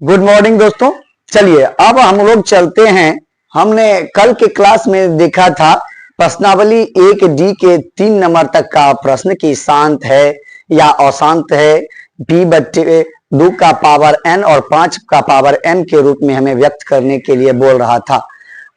Good morning दोस्तों। चलिए अब हम लोग चलते हैं। हमने कल के क्लास में देखा था प्रश्नावली 1D के 3 नंबर तक का प्रश्न की शांत है या अशांत है, b/2 का पावर n और 5 का पावर n के रूप में हमें व्यक्त करने के लिए बोल रहा था।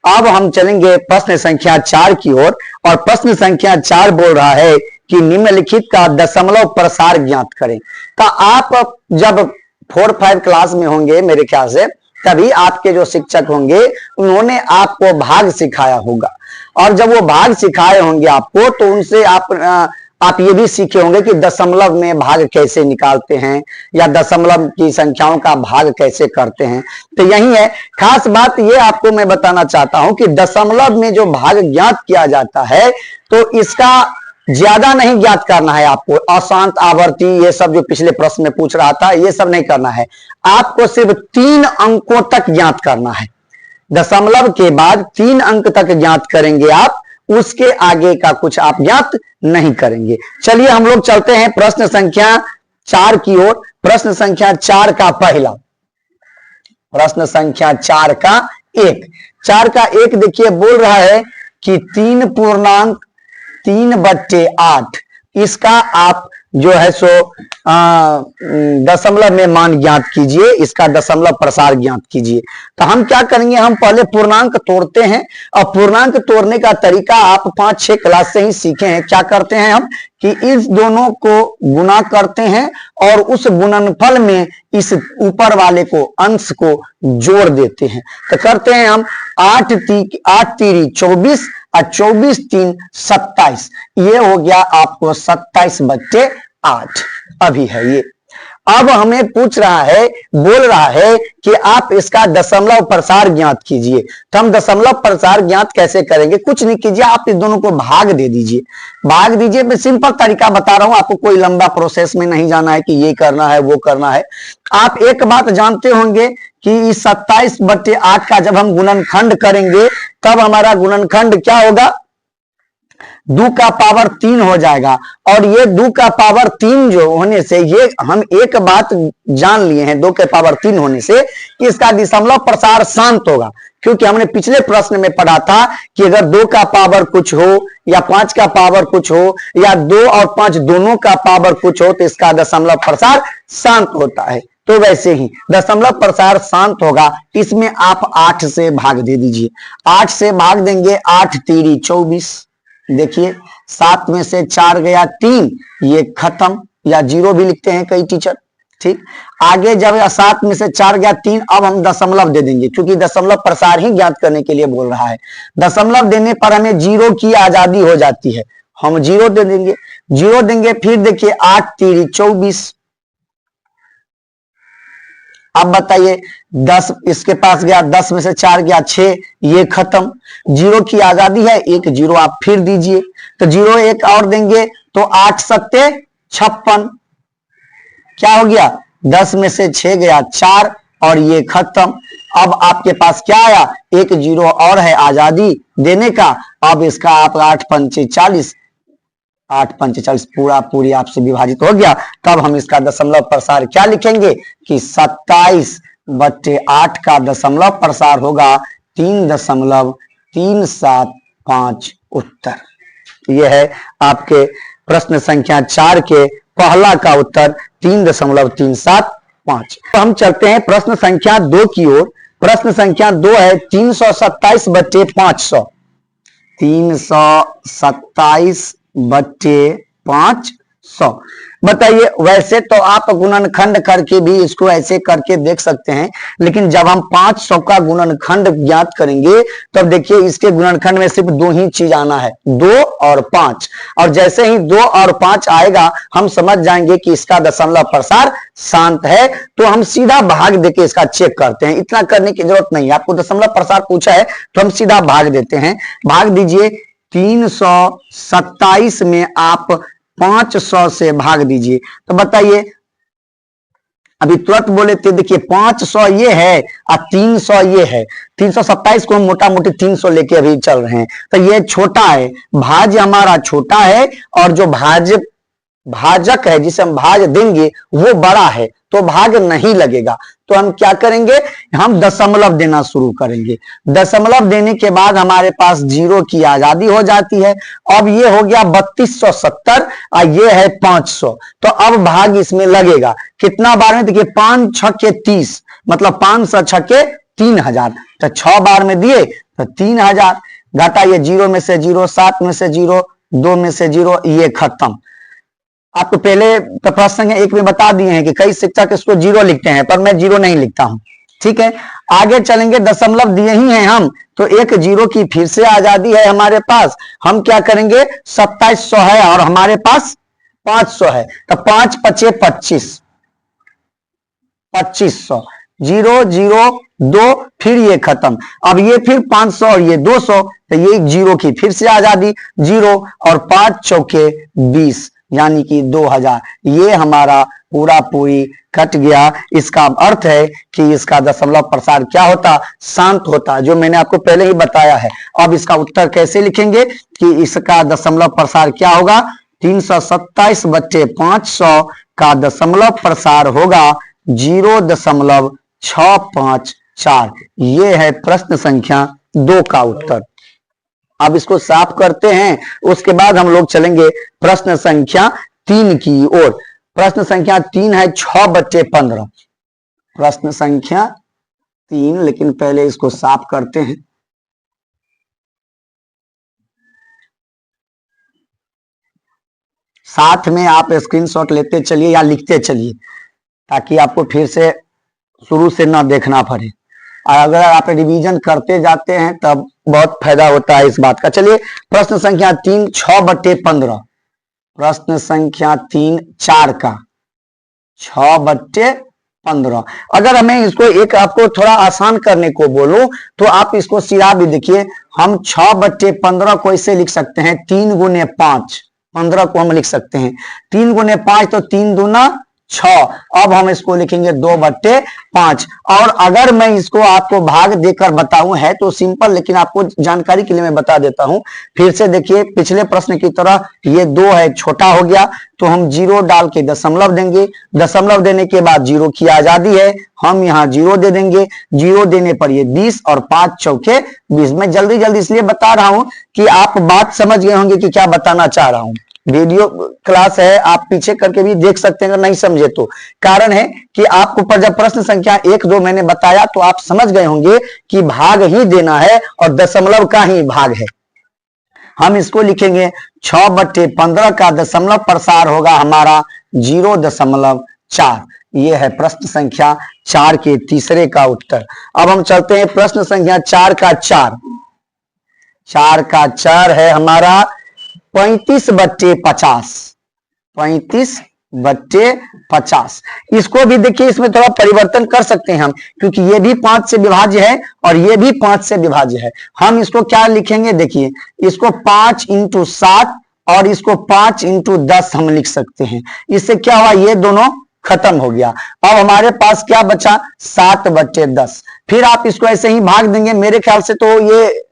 अब हम चलेंगे प्रश्न संख्या 4 की ओर और प्रश्न संख्या 4 बोल रहा है कि निम्नलिखित का दशमलव प्रसार ज्ञात करें। तो आप जब 4-5 क्लास में होंगे मेरे ख्याल से, तभी आपके जो शिक्षक होंगे उन्होंने आपको भाग सिखाया होगा, और जब वो भाग सिखाए होंगे आपको तो उनसे आप ये भी सीखे होंगे कि दशमलव में भाग कैसे निकालते हैं या दशमलव की संख्याओं का भाग कैसे करते हैं। तो यही है खास बात। ये आपको मैं बताना चाहता हूं कि दशमलव में जो भाग ज्ञात किया जाता है तो इसका ज्यादा नहीं ज्ञात करना है आपको। अशांत, आवर्ती, ये सब जो पिछले प्रश्न में पूछ रहा था, ये सब नहीं करना है। आपको सिर्फ 3 अंकों तक ज्ञात करना है। दशमलव के बाद 3 अंक तक ज्ञात करेंगे आप, उसके आगे का कुछ आप ज्ञात नहीं करेंगे। चलिए हम लोग चलते हैं प्रश्न संख्या 4 की ओर। प्रश्न संख्या 4 का पहला प्रश्न संख्या 4 का 1 देखिए बोल रहा है कि 3.3/8 इसका आप जो है सो दशमलव में मान ज्ञात कीजिए, इसका दशमलव प्रसार ज्ञात कीजिए। तो हम क्या करेंगे, हम पहले पूर्णांक तोड़ते हैं। और पूर्णांक तोड़ने का तरीका आप 5-6 क्लास से ही सीखे हैं। क्या करते हैं हम कि इस दोनों को गुना करते हैं और उस गुणनफल में इस ऊपर वाले को, अंश को जोड़ देते हैं। तो करते हैं हम 8 3 24 और 24 3 27, ये हो गया आपको 27/8 अभी है ये। अब हमें पूछ रहा है, बोल रहा है कि आप इसका दशमलव प्रसार ज्ञात कीजिए। तो हम दशमलव प्रसार ज्ञात कैसे करेंगे? कुछ नहीं कीजिए, आप इस दोनों को भाग दे दीजिए। भाग दीजिए, मैं सिंपल तरीका बता रहा हूं आपको, कोई लंबा प्रोसेस में नहीं जाना है कि ये करना है वो करना है। आप एक बात जानते होंगे कि इस 27/8 का जब हम गुणनखंड करेंगे तब हमारा गुणनखंड क्या होगा, 2 का पावर 3 हो जाएगा। और ये 2 का पावर 3 जो होने से, ये हम एक बात जान लिए हैं 2 के पावर 3 होने से कि इसका दशमलव प्रसार शांत होगा। क्योंकि हमने पिछले प्रश्न में पढ़ा था कि अगर 2 का पावर कुछ हो या 5 का पावर कुछ हो या 2 और 5 दोनों का पावर कुछ हो तो इसका दशमलव प्रसार शांत होता है। तो वैसे ही दशमलव प्रसार शांत होगा। इसमें आप 8 से भाग दे दीजिए। 8 से भाग देंगे, 8 3 24। देखिए 7 में से 4 गया 3, ये खत्म, या 0 भी लिखते हैं कई टीचर। ठीक, आगे जब 7 में से 4 गया 3, अब हम दशमलव दे देंगे क्योंकि दशमलव प्रसार ही ज्ञात करने के लिए बोल रहा है। दशमलव देने पर हमें 0 की आजादी हो जाती है, हम 0 दे देंगे। 0 देंगे, फिर देखिए 8 3 24। अब बताइए 10 इसके पास गया, 10 में से 4 गया 6, ये खत्म। 0 की आजादी है, 1 0 आप फिर दीजिए। तो 0 1 और देंगे तो 8 7 56, क्या हो गया, 10 में से 6 गया 4 और ये खत्म। अब आपके पास क्या आया, 1 0 और है आजादी देने का। अब इसका आप 8 5 40, 8 5 40 पूरा पूरी आपसे विभाजित हो गया। तब हम इसका दशमलव प्रसार क्या लिखेंगे कि 27/8 का दशमलव प्रसार होगा 3.375 उत्तर। यह है आपके प्रश्न संख्या 4 के पहला का उत्तर 3.375। तो हम चलते हैं प्रश्न संख्या 2 की ओर। प्रश्न संख्या 2 है 327/500। 327/500 बताइए। वैसे तो आप गुणनखंड करके भी इसको ऐसे करके देख सकते हैं, लेकिन जब हम 500 का गुणनखंड ज्ञात करेंगे तब देखिए इसके गुणनखंड में सिर्फ 2 ही चीज आना है, 2 और 5। और जैसे ही 2 और 5 आएगा हम समझ जाएंगे कि इसका दशमलव प्रसार शांत है। तो हम सीधा भाग देके इसका चेक करते हैं, इतना करने की जरूरत नहीं है। आपको दशमलव प्रसार पूछा है तो हम सीधा भाग देते हैं। भाग दीजिए, 327 में आप 500 से भाग दीजिए। तो बताइए, अभी तुरंत बोले थे, देखिए 500 ये है और 300 ये है। 327 को हम मोटा मोटी 300 लेके अभी चल रहे हैं। तो ये छोटा है, भाज्य हमारा छोटा है और जो भाज्य भाजक है जिसे हम भाज देंगे वो बड़ा है तो भाग नहीं लगेगा। तो हम क्या करेंगे, हम दशमलव देना शुरू करेंगे। दशमलव देने के बाद हमारे पास जीरो की आजादी हो जाती है। अब ये हो गया 3270 और ये है 500। तो अब भाग इसमें लगेगा कितना बार में, देखिए 5 छक्के 30 मतलब 500 छक्के 3000। तो 6 बार में दिए तो 3000 घटा, ये 0 में से 0, 7 में से 0, 2 में से 0, ये खत्म। आपको पहले प्रश्न संख्या 1 में बता दिए हैं कि कई शिक्षक इसको 0 लिखते हैं, पर मैं 0 नहीं लिखता हूं। ठीक है, आगे चलेंगे, दशमलव दिए ही हैं हम, तो एक 0 की फिर से आजादी है हमारे पास। हम क्या करेंगे, 2700 है और हमारे पास 500 है, तो 5 पचे 25, 2500, 0 0 2, फिर ये खत्म। अब ये फिर 500 और ये 200, तो ये 0 की फिर से आजादी, 0 और 5 चौके 20 यानी कि 2000। ये हमारा पूरा पूरी कट गया। इसका अर्थ है कि इसका दशमलव प्रसार क्या होता, शांत होता, जो मैंने आपको पहले ही बताया है। अब इसका उत्तर कैसे लिखेंगे कि इसका दशमलव प्रसार क्या होगा, 327/500 का दशमलव प्रसार होगा 0.654। ये है प्रश्न संख्या 2 का उत्तर। अब इसको साफ करते हैं, उसके बाद हम लोग चलेंगे प्रश्न संख्या 3 की ओर। प्रश्न संख्या 3 है 6/15। प्रश्न संख्या 3, लेकिन पहले इसको साफ करते हैं। साथ में आप स्क्रीनशॉट लेते चलिए या लिखते चलिए ताकि आपको फिर से शुरू से ना देखना पड़े, और अगर आप रिवीजन करते जाते हैं तब बहुत फायदा होता है इस बात का। चलिए प्रश्न संख्या 3 6/15। प्रश्न संख्या 3 4 का 6/15। अगर हमें इसको एक आपको थोड़ा आसान करने को बोलूं तो आप इसको सिरा भी देखिए, हम 6/15 को इसे लिख सकते हैं 3 गुने 5, 15 को हम लिख सकते हैं 3 गुने 5, तो 3 दूना 6। अब हम इसको लिखेंगे 2/5। और अगर मैं इसको आपको भाग देकर बताऊं है तो सिंपल, लेकिन आपको जानकारी के लिए मैं बता देता हूं। फिर से देखिए, पिछले प्रश्न की तरह ये 2 है, छोटा हो गया तो हम 0 डाल के दशमलव देंगे। दशमलव देने के बाद 0 की आजादी है, हम यहाँ 0 दे देंगे। 0 देने पर ये 20 और 5 चौके 20। मैं जल्दी जल्दी इसलिए बता रहा हूं कि आप बात समझ गए होंगे कि क्या बताना चाह रहा हूं। वीडियो क्लास है, आप पीछे करके भी देख सकते हैं अगर नहीं समझे तो। कारण है कि आपको पर जब प्रश्न संख्या 1 2 मैंने बताया तो आप समझ गए होंगे कि भाग ही देना है और दशमलव का ही भाग है। हम इसको लिखेंगे 6/15 का दशमलव प्रसार होगा हमारा 0.4। यह है प्रश्न संख्या 4 के तीसरे का उत्तर। अब हम चलते हैं प्रश्न संख्या 4 का 4। 4 का 4 है हमारा 35/50। 35/50। इसको भी देखिए, इसमें थोड़ा परिवर्तन कर सकते हैं हम, क्योंकि ये भी 5 से विभाज्य है और ये भी 5 से विभाज्य है। हम इसको क्या लिखेंगे, देखिए इसको 5 × 7 और इसको 5 × 10 हम लिख सकते हैं। इससे क्या हुआ, ये दोनों खत्म हो गया। अब हमारे पास क्या बचा, 7/10। फिर आप इसको ऐसे ही भाग देंगे। मेरे ख्याल से तो ये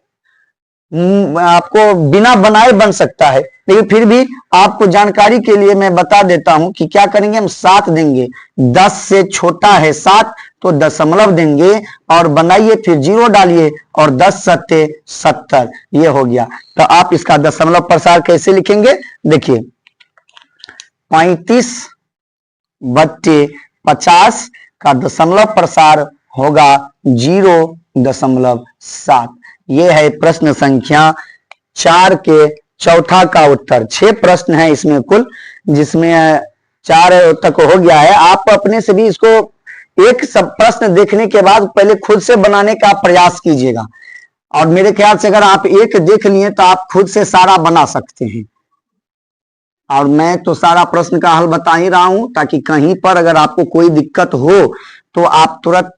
आपको बिना बनाए बन सकता है, लेकिन फिर भी आपको जानकारी के लिए मैं बता देता हूं कि क्या करेंगे, हम 7 देंगे। 10 से छोटा है 7 तो दशमलव देंगे और बनाइए, फिर 0 डालिए और 10 7 70। ये हो गया। तो आप इसका दशमलव प्रसार कैसे लिखेंगे, देखिए 35/50 का दशमलव प्रसार होगा 0.7। ये है प्रश्न संख्या 4 के चौथा का उत्तर। 6 प्रश्न है इसमें कुल, जिसमें 4 तक हो गया है। आप अपने से भी इसको एक सब प्रश्न देखने के बाद पहले खुद से बनाने का प्रयास कीजिएगा, और मेरे ख्याल से अगर आप एक देख लिए तो आप खुद से सारा बना सकते हैं। और मैं तो सारा प्रश्न का हल बता ही रहा हूं, ताकि कहीं पर अगर आपको कोई दिक्कत हो तो आप तुरंत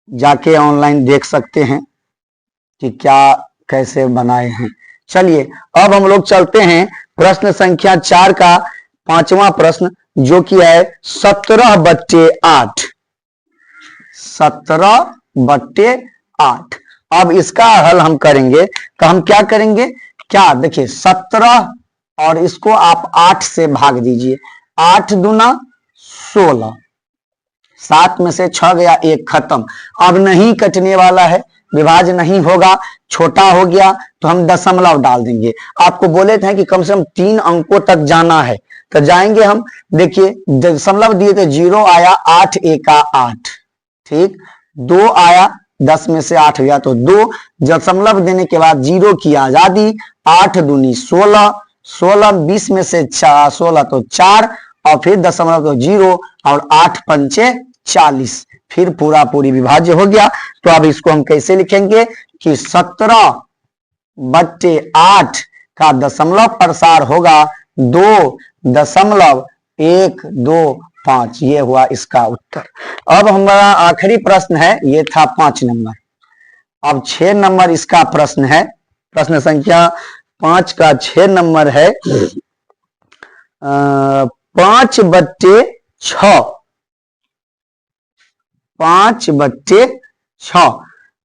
जाके ऑनलाइन देख सकते हैं कि क्या कैसे बनाए हैं। चलिए अब हम लोग चलते हैं प्रश्न संख्या 4 का 5वां प्रश्न, जो कि है 17/8। 17/8। अब इसका हल हम करेंगे तो हम क्या करेंगे, क्या देखिए 17 और इसको आप 8 से भाग दीजिए। 8 दूना 16, 7 में से 6 गया, 1 खत्म। अब नहीं कटने वाला है, विभाज्य नहीं होगा, छोटा हो गया तो हम दशमलव डाल देंगे। आपको बोले थे कि कम से कम 3 अंकों तक जाना है, तो जाएंगे हम। देखिए दशमलव दिए तो 0 आया, 8 एका 8, ठीक। 2 आया, 10 में से 8 गया तो 2। दशमलव देने के बाद 0 की आजादी। 8 दूनी 16, 16 20 में से 16 तो 4, और फिर दशमलव तो 0, और 8 पंचे 40, फिर पूरा पूरी विभाज्य हो गया। तो अब इसको हम कैसे लिखेंगे कि 17/8 का दशमलव प्रसार होगा 2.125। ये हुआ इसका उत्तर। अब हमारा आखिरी प्रश्न है, ये था 5 नंबर। अब 6 नंबर इसका प्रश्न है, प्रश्न संख्या 5 का 6 नंबर है 5/6। 5/6।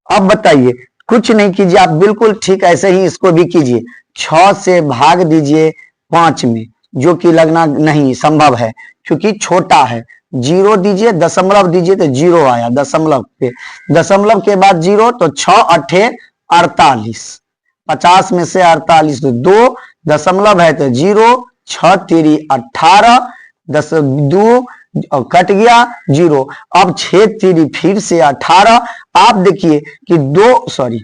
अब बताइए, कुछ नहीं कीजिए आप, बिल्कुल ठीक ऐसे ही इसको भी कीजिए। 6 से भाग दीजिए 5 में, जो कि लगना नहीं संभव है क्योंकि छोटा है। 0 दीजिए, दशमलव दीजिए तो 0 आया दशमलव पे, दशमलव के बाद 0 तो 6 8 48, 50 में से 48 तो 2, दशमलव है तो 0, 6 3 18, 2 कट गया 0। अब 6 3 फिर से 18। आप देखिए कि 2 सॉरी,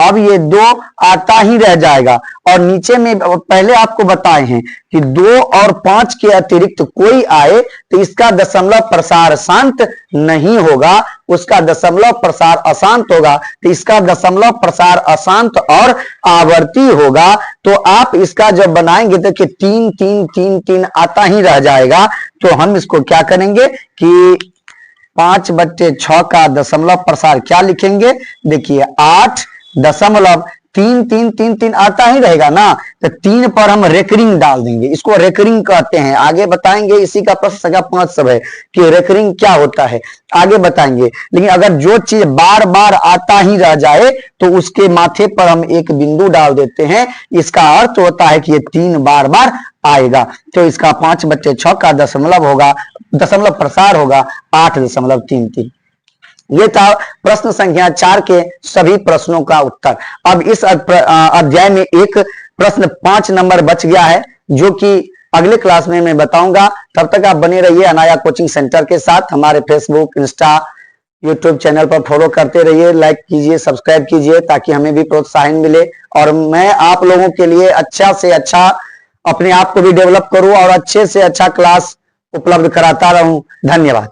अब ये 2 आता ही रह जाएगा, और नीचे में पहले आपको बताए हैं कि 2 और 5 के अतिरिक्त कोई आए तो इसका दशमलव प्रसार शांत नहीं होगा, उसका दशमलव प्रसार अशांत होगा। तो इसका दशमलव प्रसार अशांत और आवर्ती होगा। तो आप इसका जब बनाएंगे तो कि 3 3 3 3 आता ही रह जाएगा। तो हम इसको क्या करेंगे कि 5/6 का दशमलव प्रसार क्या लिखेंगे, देखिए 8.33333 आता ही रहेगा ना, तो 3 पर हम रेकरिंग डाल देंगे, इसको रेकरिंग कहते हैं। आगे बताएंगे, इसी का प्रश्न संख्या 5 सब है कि रेकरिंग क्या होता है, आगे बताएंगे। लेकिन अगर जो चीज बार बार आता ही रह जाए तो उसके माथे पर हम एक बिंदु डाल देते हैं, इसका अर्थ होता है कि ये 3 बार बार आएगा। तो इसका 5/6 का दशमलव होगा, दशमलव प्रसार होगा 8.33। ये था प्रश्न संख्या 4 के सभी प्रश्नों का उत्तर। अब इस अध्याय में एक प्रश्न 5 नंबर बच गया है, जो कि अगले क्लास में मैं बताऊंगा। तब तक आप बने रहिए अनाया कोचिंग सेंटर के साथ। हमारे फेसबुक, इंस्टा, यूट्यूब चैनल पर फॉलो करते रहिए, लाइक कीजिए, सब्सक्राइब कीजिए, ताकि हमें भी प्रोत्साहन मिले और मैं आप लोगों के लिए अच्छा से अच्छा अपने आप को भी डेवलप करूं और अच्छे से अच्छा क्लास उपलब्ध कराता रहूं। धन्यवाद।